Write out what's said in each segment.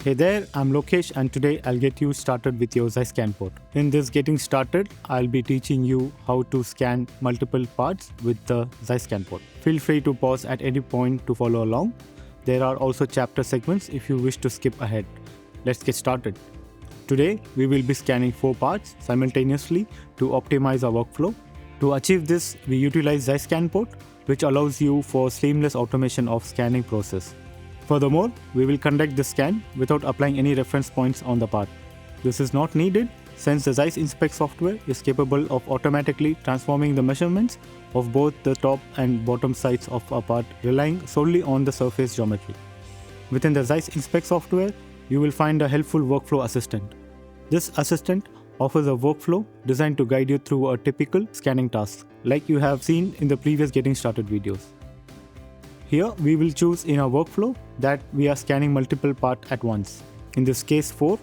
Hey there, I'm Lokesh and today I'll get you started with your ZEISS ScanPort. In this getting started, I'll be teaching you how to scan multiple parts with the ZEISS ScanPort. Feel free to pause at any point to follow along. There are also chapter segments if you wish to skip ahead. Let's get started. Today, we will be scanning 4 parts simultaneously to optimize our workflow. To achieve this, we utilize ZEISS ScanPort, which allows you for seamless automation of scanning process. Furthermore, we will conduct the scan without applying any reference points on the part. This is not needed since the ZEISS Inspect software is capable of automatically transforming the measurements of both the top and bottom sides of a part, relying solely on the surface geometry. Within the ZEISS Inspect software, you will find a helpful workflow assistant. This assistant offers a workflow designed to guide you through a typical scanning task, like you have seen in the previous Getting Started videos. Here, we will choose in our workflow that we are scanning multiple parts at once. In this case 4.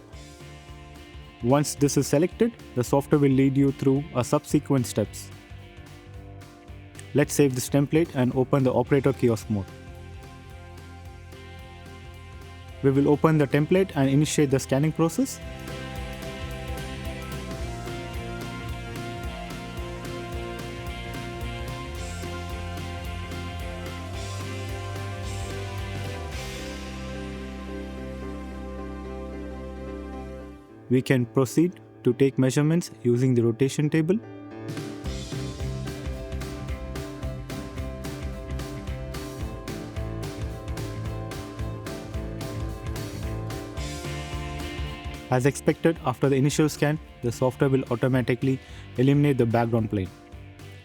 Once this is selected, the software will lead you through a subsequent steps. Let's save this template and open the operator kiosk mode. We will open the template and initiate the scanning process. We can proceed to take measurements using the rotation table. As expected, after the initial scan, the software will automatically eliminate the background plane.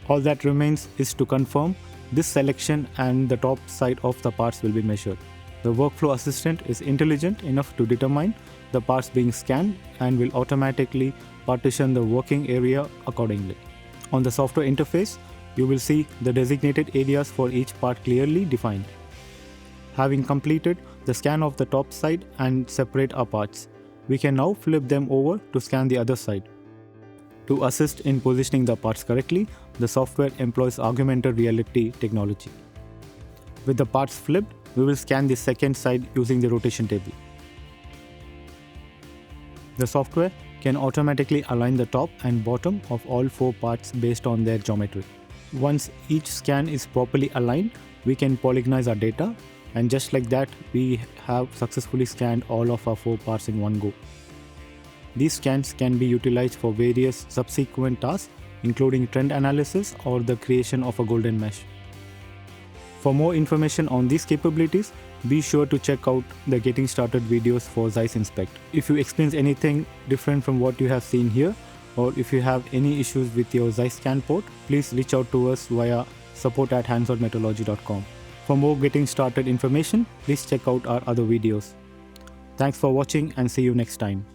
All that remains is to confirm this selection and the top side of the parts will be measured. The workflow assistant is intelligent enough to determine the parts being scanned and will automatically partition the working area accordingly. On the software interface, you will see the designated areas for each part clearly defined. Having completed the scan of the top side and separate our parts, we can now flip them over to scan the other side. To assist in positioning the parts correctly, the software employs augmented reality technology. With the parts flipped, we will scan the second side using the rotation table. The software can automatically align the top and bottom of all 4 parts based on their geometry. Once each scan is properly aligned, we can polygonize our data, and just like that, we have successfully scanned all of our 4 parts in one go. These scans can be utilized for various subsequent tasks, including trend analysis or the creation of a golden mesh. For more information on these capabilities, be sure to check out the Getting Started videos for ZEISS Inspect. If you experience anything different from what you have seen here, or if you have any issues with your ZEISS ScanPort, please reach out to us via support@handsonmetallurgy.com. For more Getting Started information, please check out our other videos. Thanks for watching and see you next time.